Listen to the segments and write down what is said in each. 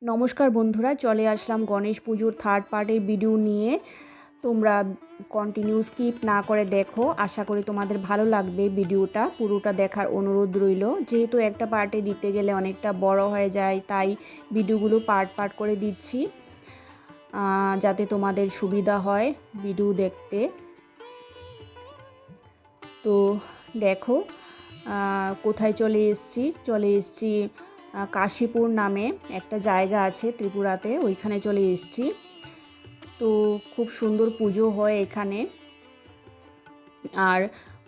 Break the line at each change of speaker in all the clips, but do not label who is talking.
নমস্কার বন্ধুরা, চলে আসলাম গণেশ পুজোর থার্ড পার্টের ভিডিও নিয়ে। তোমরা কন্টিনিউ স্কিপ না করে দেখো, আশা করি তোমাদের ভালো লাগবে। ভিডিওটা পুরোটা দেখার অনুরোধ রইল। যেহেতু একটা পার্টে দিতে গেলে অনেকটা বড় হয়ে যায়, তাই ভিডিওগুলো পার্ট পার্ট করে দিচ্ছি, যাতে তোমাদের সুবিধা হয় ভিডিও দেখতে। তো দেখো কোথায় চলে এসেছি কাশীপুর নামে একটা জায়গা আছে ত্রিপুরাতে, ওইখানে চলে এসেছি। তো খুব সুন্দর পুজো হয় এখানে। আর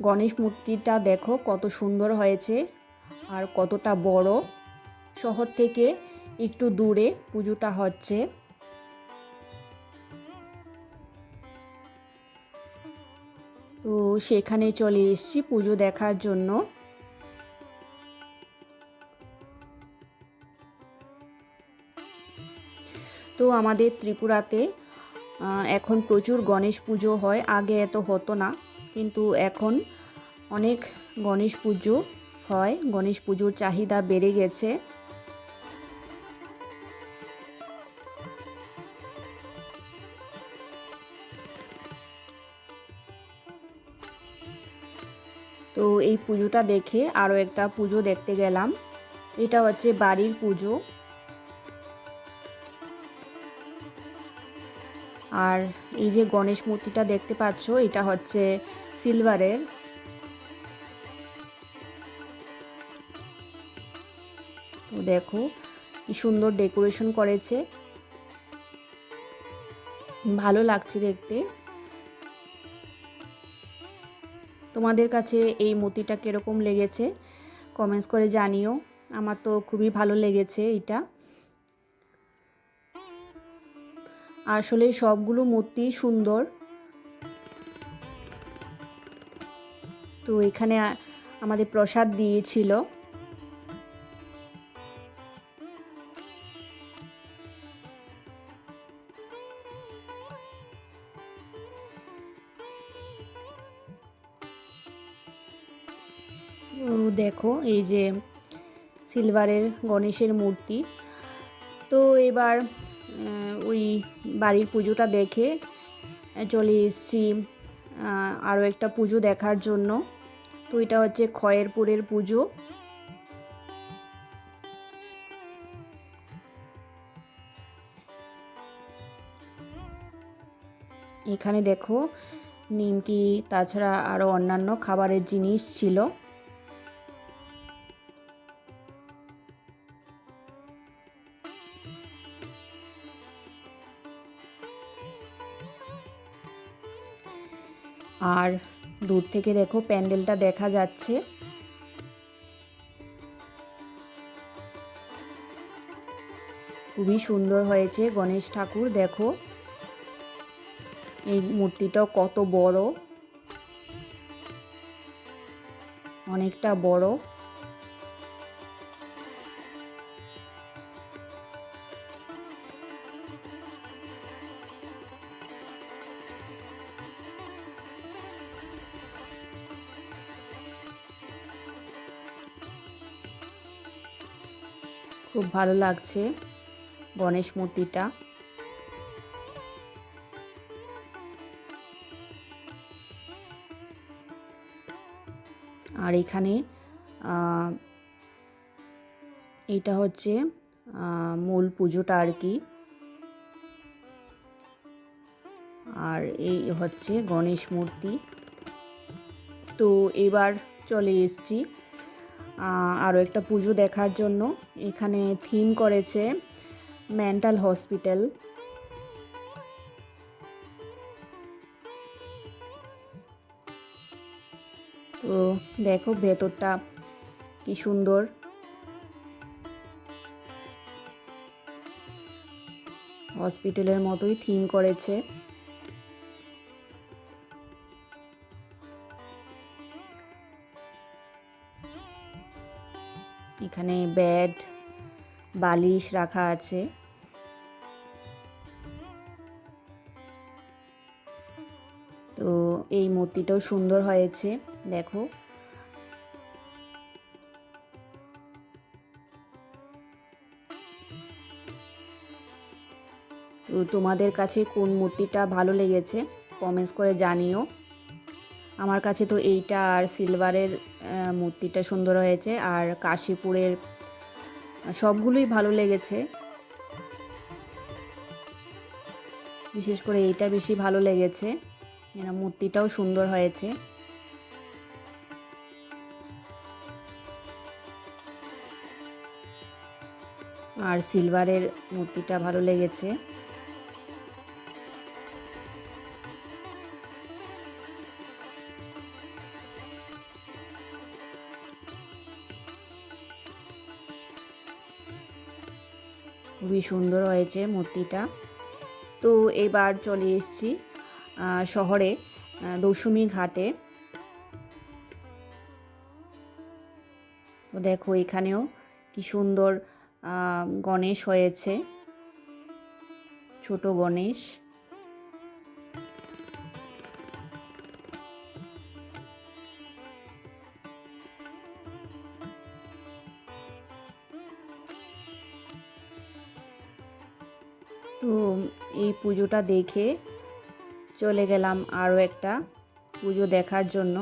গণেশ মূর্তিটা দেখো কত সুন্দর হয়েছে আর কতটা বড়। শহর থেকে একটু দূরে পুজোটা হচ্ছে। তো সেখানে চলে এসেছি পুজো দেখার জন্য। তো আমাদের ত্রিপুরাতে এখন প্রচুর গণেশ পুজো হয়। আগে এত হতো না, কিন্তু এখন অনেক গণেশ পুজো হয়। গণেশ পুজোর চাহিদা বেড়ে গেছে। তো এই পুজোটা দেখে আরও একটা পুজো দেখতে গেলাম। এটা হচ্ছে বাড়ির পুজো। আর এই যে গণেশ মূর্তিটা দেখতে পাচ্ছ, এটা হচ্ছে সিলভারের। তো দেখো কি সুন্দর ডেকোরেশন করেছে, ভালো লাগছে দেখতে। তোমাদের কাছে এই মূর্তিটা কীরকম লেগেছে কমেন্টস করে জানিও। আমার তো খুবই ভালো লেগেছে এটা। আসলে সবগুলো মূর্তি সুন্দর। তো এখানে আমাদের প্রসাদ দিয়েছিল। দেখো এই যে সিলভারের গণেশের মূর্তি। তো এবার ওই বাড়ির পুজোটা দেখে চলে এসেছি আরও একটা পুজো দেখার জন্য। তো এটা হচ্ছে খয়েরপুরের পুজো। এখানে দেখো নিমকি, তাছাড়া আরও অন্যান্য খাবারের জিনিস ছিল। আর দূর থেকে দেখো প্যান্ডেলটা দেখা যাচ্ছে। খুবই সুন্দর হয়েছে গণেশ ঠাকুর। দেখো এই মূর্তিটাও কত বড়, অনেকটা বড়। খুব ভালো লাগছে গণেশ মূর্তিটা। আর এখানে এইটা হচ্ছে মূল পুজোটা আর কি। আর এই হচ্ছে গণেশ মূর্তি। তো এবার চলে এসেছি আরও একটা পুজো দেখার জন্য। এখানে থিম করেছে মেন্টাল হসপিটাল। তো দেখো ভেতরটা কি সুন্দর, হসপিটালের মতোই থিম করেছে। এখানে বেড, বালিশ রাখা আছে। তো এই মূর্তিটাও সুন্দর হয়েছে দেখো। তো তোমাদের কাছে কোন মূর্তিটা ভালো লেগেছে কমেন্টস করে জানিও। আমার কাছে তো এইটা আর সিলভারের মূর্তিটা সুন্দর হয়েছে, আর কাশীপুরের সবগুলোই ভালো লেগেছে। বিশেষ করে এইটা বেশি ভালো লেগেছে, মূর্তিটাও সুন্দর হয়েছে। আর সিলভারের মূর্তিটা ভালো লেগেছে। খুবই সুন্দর হয়েছে মূর্তিটা। তো এবার চলে এসেছি শহরে দশমী ঘাটে। তো দেখো এখানেও কি সুন্দর গণেশ হয়েছে, ছোট গণেশ। তো এই পুজোটা দেখে চলে গেলাম আরও একটা পুজো দেখার জন্য।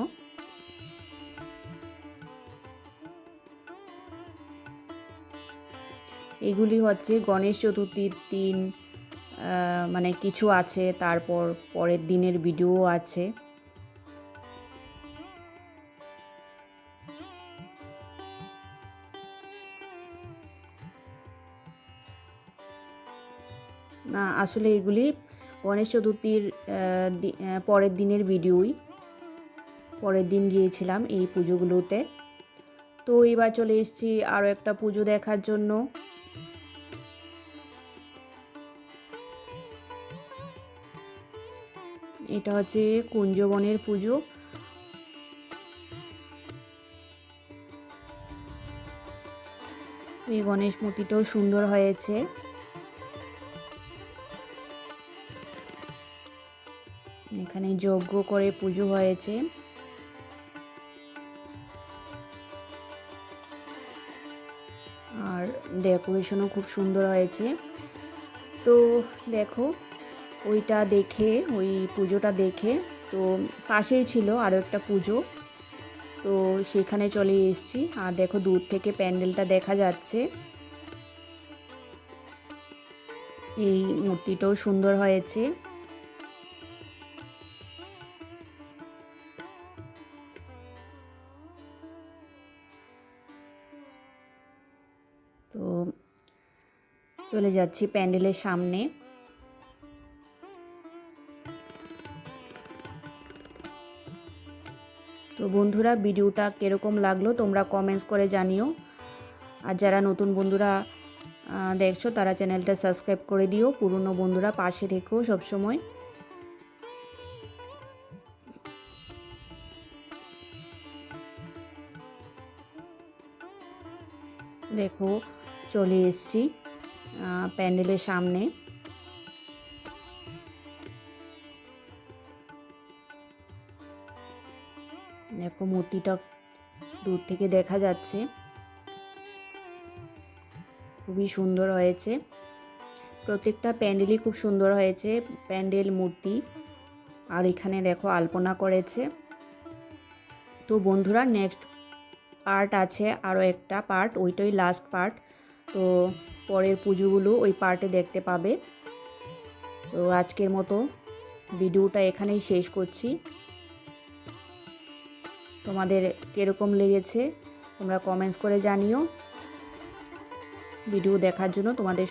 এগুলি হচ্ছে গণেশ চতুর্থীর দিন মানে কিছু আছে, তারপর পরের দিনের ভিডিও আছে। না আসলে এগুলি গণেশ চতুর্থীর পরের দিনের ভিডিওই, পরের দিন গিয়েছিলাম এই পুজোগুলোতে। তো এবার চলে এসেছি আরও একটা পুজো দেখার জন্য। এটা হচ্ছে কুঞ্জবনের পুজো। এই গণেশ মূর্তিটাও সুন্দর হয়েছে। এখানে যজ্ঞ করে পুজো হয়েছে। আর ডেকোরেশনও খুব সুন্দর হয়েছে। তো দেখো ওইটা দেখে, ওই পুজোটা দেখে, তো পাশেই ছিল আরও একটা পুজো, তো সেখানে চলে এসেছি। আর দেখো দূর থেকে প্যান্ডেলটা দেখা যাচ্ছে। এই মূর্তিটাও সুন্দর হয়েছে। তো চলে যাচ্ছি প্যান্ডেলের সামনে। তো বন্ধুরা ভিডিওটা কীরকম লাগলো তোমরা কমেন্টস করে জানিও। আর যারা নতুন বন্ধুরা দেখছো তারা চ্যানেলটা সাবস্ক্রাইব করে দিও। পুরনো বন্ধুরা পাশে থেকো সবসময়। দেখো চলে এসেছি প্যান্ডেলের সামনে। দেখো মূর্তিটা দূর থেকে দেখা যাচ্ছে, খুবই সুন্দর হয়েছে। প্রত্যেকটা প্যান্ডেলই খুব সুন্দর হয়েছে, প্যান্ডেল, মূর্তি। আর এখানে দেখো আলপনা করেছে। তো বন্ধুরা নেক্সট পার্ট আছে, আরও একটা পার্ট, ওইটাই লাস্ট পার্ট। তো পরের পুজোগুলো ওই পার্টে দেখতে পাবে। তো আজকের মতো ভিডিওটা এখানেই শেষ করছি। তোমাদের কীরকম লেগেছে তোমরা কমেন্টস করে জানিও। ভিডিও দেখার জন্য তোমাদের